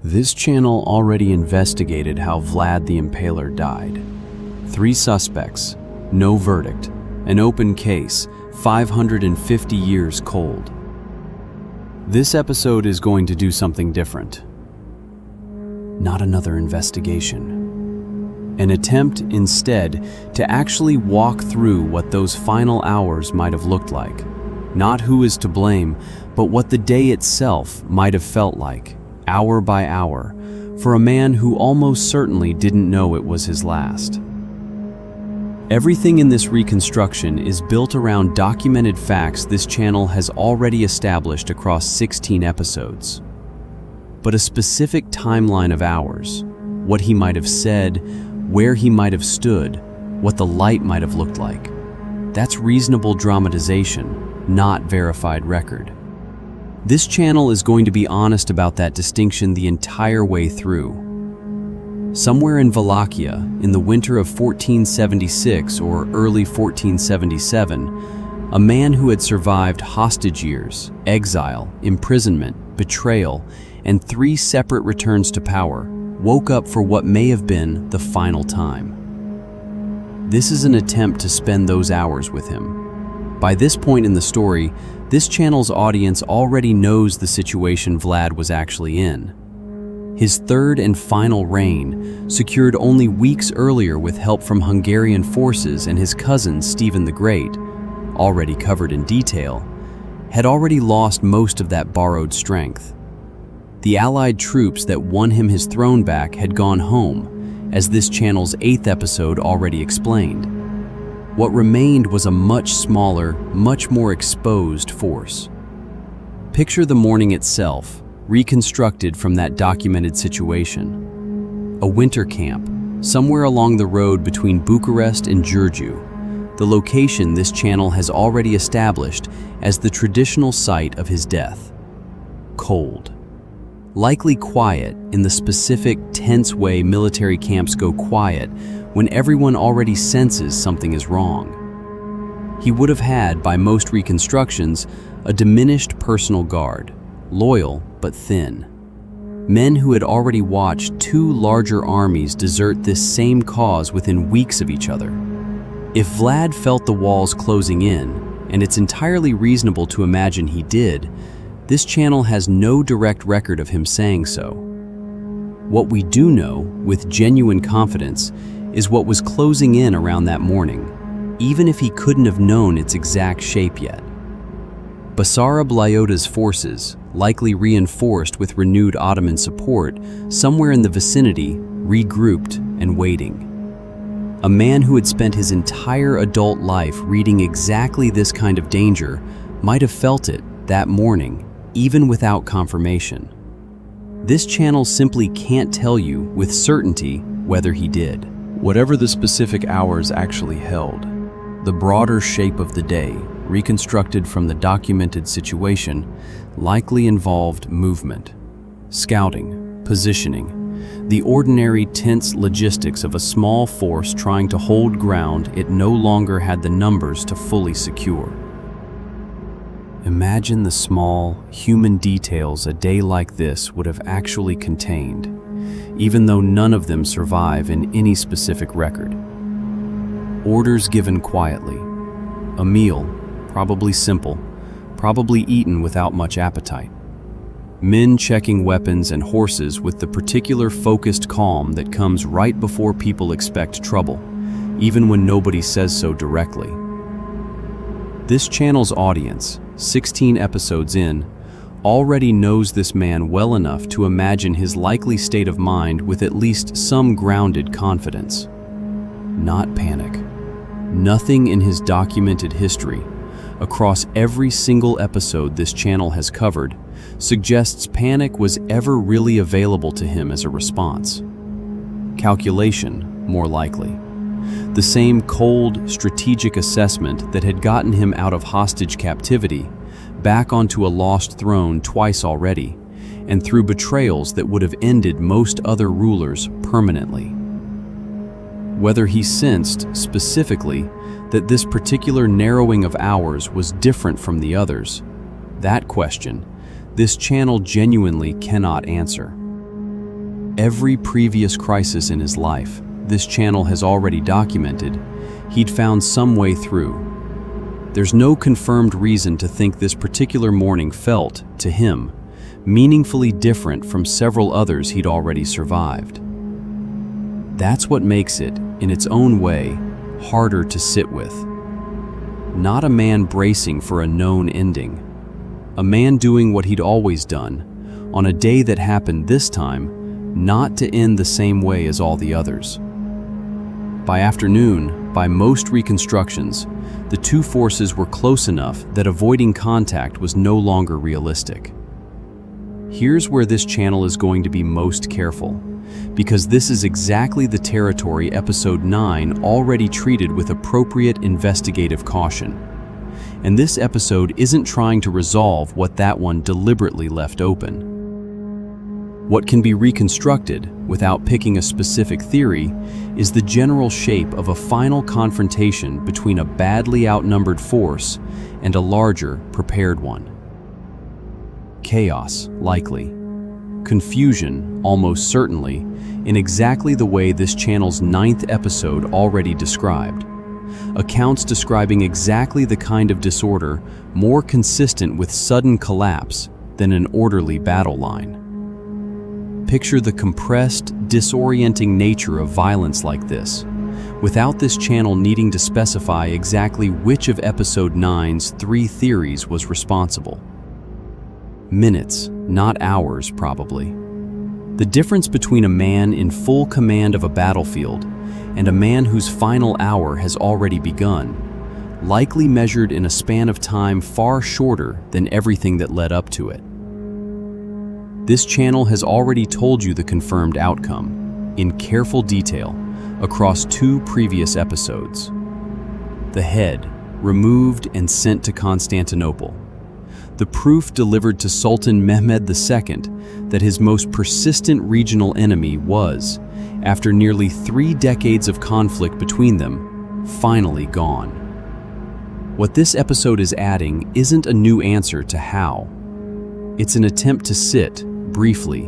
This channel already investigated how Vlad the Impaler died. 3 suspects, no verdict, an open case, 550 years cold. This episode is going to do something different. Not another investigation. An attempt, instead, to actually walk through what those final hours might have looked like. Not who is to blame, but what the day itself might have felt like, hour by hour, for a man who almost certainly didn't know it was his last. Everything in this reconstruction is built around documented facts this channel has already established across 16 episodes. But a specific timeline of hours, what he might have said, where he might have stood, what the light might have looked like, that's reasonable dramatization, not verified record. This channel is going to be honest about that distinction the entire way through. Somewhere in Wallachia, in the winter of 1476 or early 1477, a man who had survived hostage years, exile, imprisonment, betrayal, and 3 separate returns to power, woke up for what may have been the final time. This is an attempt to spend those hours with him. By this point in the story, this channel's audience already knows the situation Vlad was actually in. His 3rd and final reign, secured only weeks earlier with help from Hungarian forces and his cousin Stephen the Great, already covered in detail, had already lost most of that borrowed strength. The Allied troops that won him his throne back had gone home, as this channel's 8th episode already explained. What remained was a much smaller, much more exposed force. Picture the morning itself, reconstructed from that documented situation. A winter camp, somewhere along the road between Bucharest and Giurgiu, the location this channel has already established as the traditional site of his death. Cold. Likely quiet in the specific, tense way military camps go quiet when everyone already senses something is wrong. He would have had, by most reconstructions, a diminished personal guard, loyal but thin. Men who had already watched 2 larger armies desert this same cause within weeks of each other. If Vlad felt the walls closing in, and it's entirely reasonable to imagine he did, this channel has no direct record of him saying so. What we do know, with genuine confidence, is what was closing in around that morning, even if he couldn't have known its exact shape yet. Basarab Lyota's forces, likely reinforced with renewed Ottoman support, somewhere in the vicinity, regrouped and waiting. A man who had spent his entire adult life reading exactly this kind of danger might have felt it that morning, even without confirmation. This channel simply can't tell you with certainty whether he did. Whatever the specific hours actually held, the broader shape of the day, reconstructed from the documented situation, likely involved movement, scouting, positioning, the ordinary tense logistics of a small force trying to hold ground it no longer had the numbers to fully secure. Imagine the small, human details a day like this would have actually contained, even though none of them survive in any specific record. Orders given quietly. A meal, probably simple, probably eaten without much appetite. Men checking weapons and horses with the particular focused calm that comes right before people expect trouble, even when nobody says so directly. This channel's audience, 16 episodes in, already knows this man well enough to imagine his likely state of mind with at least some grounded confidence. Not panic. Nothing in his documented history, across every single episode this channel has covered, suggests panic was ever really available to him as a response. Calculation, more likely. The same cold, strategic assessment that had gotten him out of hostage captivity, back onto a lost throne twice already, and through betrayals that would have ended most other rulers permanently. Whether he sensed, specifically, that this particular narrowing of hours was different from the others, that question, this channel genuinely cannot answer. Every previous crisis in his life, this channel has already documented, he'd found some way through. There's no confirmed reason to think this particular morning felt, to him, meaningfully different from several others he'd already survived. That's what makes it, in its own way, harder to sit with. Not a man bracing for a known ending. A man doing what he'd always done, on a day that happened this time, not to end the same way as all the others. By afternoon, by most reconstructions, the two forces were close enough that avoiding contact was no longer realistic. Here's where this channel is going to be most careful, because this is exactly the territory Episode 9 already treated with appropriate investigative caution. And this episode isn't trying to resolve what that one deliberately left open. What can be reconstructed, without picking a specific theory, is the general shape of a final confrontation between a badly outnumbered force and a larger, prepared one. Chaos, likely. Confusion, almost certainly, in exactly the way this channel's 9th episode already described. Accounts describing exactly the kind of disorder more consistent with sudden collapse than an orderly battle line. Picture the compressed, disorienting nature of violence like this, without this channel needing to specify exactly which of Episode 9's 3 theories was responsible. Minutes, not hours, probably. The difference between a man in full command of a battlefield and a man whose final hour has already begun, likely measured in a span of time far shorter than everything that led up to it. This channel has already told you the confirmed outcome, in careful detail, across 2 previous episodes. The head, removed and sent to Constantinople. The proof delivered to Sultan Mehmed II that his most persistent regional enemy was, after nearly 3 decades of conflict between them, finally gone. What this episode is adding isn't a new answer to how. It's an attempt to sit, briefly,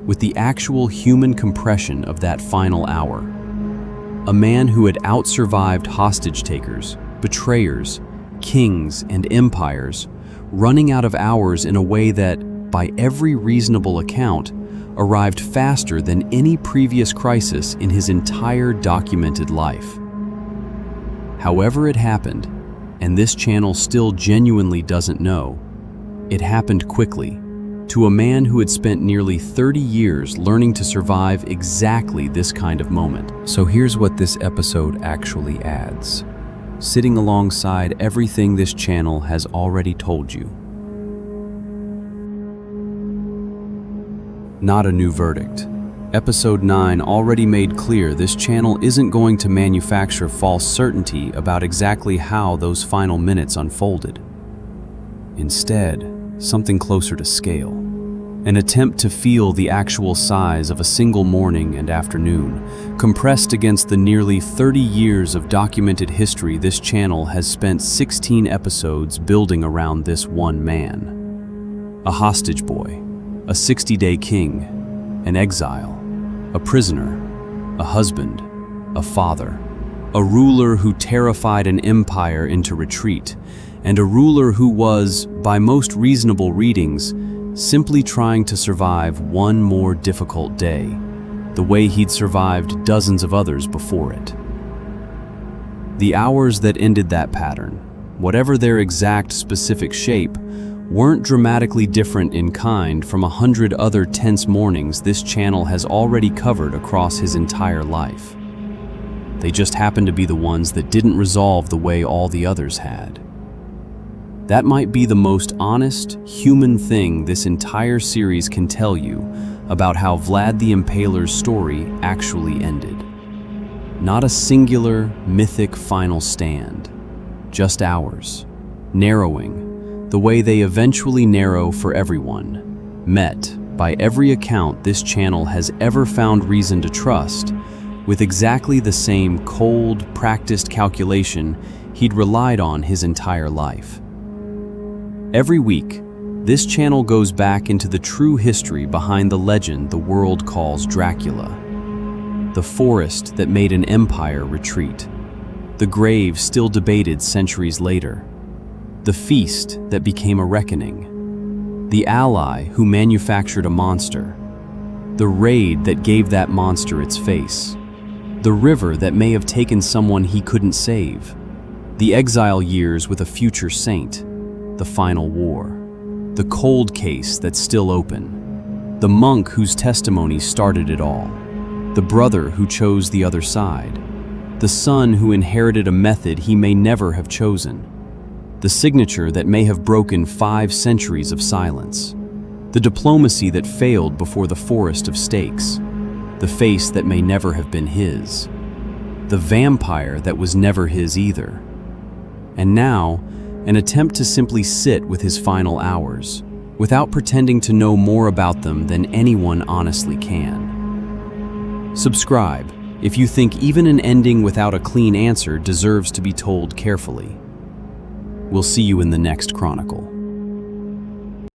with the actual human compression of that final hour. A man who had out-survived hostage-takers, betrayers, kings, and empires, running out of hours in a way that, by every reasonable account, arrived faster than any previous crisis in his entire documented life. However it happened, and this channel still genuinely doesn't know, it happened quickly, to a man who had spent nearly 30 years learning to survive exactly this kind of moment. So here's what this episode actually adds, sitting alongside everything this channel has already told you. Not a new verdict. Episode 9 already made clear this channel isn't going to manufacture false certainty about exactly how those final minutes unfolded. Instead, something closer to scale. An attempt to feel the actual size of a single morning and afternoon, compressed against the nearly 30 years of documented history this channel has spent 16 episodes building around this one man. A hostage boy, a 60-day king, an exile, a prisoner, a husband, a father, a ruler who terrified an empire into retreat, and a ruler who was, by most reasonable readings, simply trying to survive one more difficult day, the way he'd survived dozens of others before it. The hours that ended that pattern, whatever their exact specific shape, weren't dramatically different in kind from 100 other tense mornings this channel has already covered across his entire life. They just happened to be the ones that didn't resolve the way all the others had. That might be the most honest, human thing this entire series can tell you about how Vlad the Impaler's story actually ended. Not a singular, mythic final stand, just ours, narrowing, the way they eventually narrow for everyone, met, by every account this channel has ever found reason to trust, with exactly the same cold, practiced calculation he'd relied on his entire life. Every week, This channel goes back into the true history behind the legend the world calls Dracula. The forest that made an empire retreat. The grave still debated centuries later. The feast that became a reckoning. The ally who manufactured a monster. The raid that gave that monster its face. The river that may have taken someone he couldn't save. The exile years with a future saint. The final war. The cold case that's still open. The monk whose testimony started it all. The brother who chose the other side. The son who inherited a method he may never have chosen. The signature that may have broken 5 centuries of silence. The diplomacy that failed before the forest of stakes. The face that may never have been his. The vampire that was never his either. And now, an attempt to simply sit with his final hours, without pretending to know more about them than anyone honestly can. Subscribe if you think even an ending without a clean answer deserves to be told carefully. We'll see you in the next Chronicle.